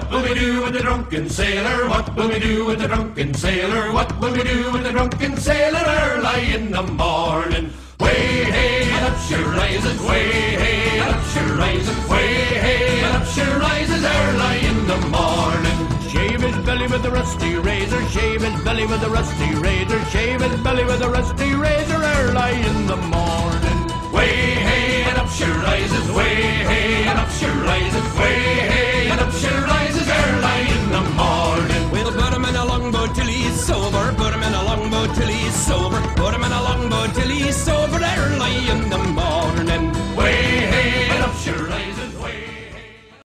What will we do with the drunken sailor? What will we do with the drunken sailor? What will we do with the drunken sailor early in the morning? Way hey, and up she rises, way hey, and up she rises, way hey, and up she rises early in the morning. Shave his belly with a rusty razor, shave his belly with a rusty razor, shave his belly with a rusty razor early in the morning. Way hey, and up she rises, way hey, and up she rises, way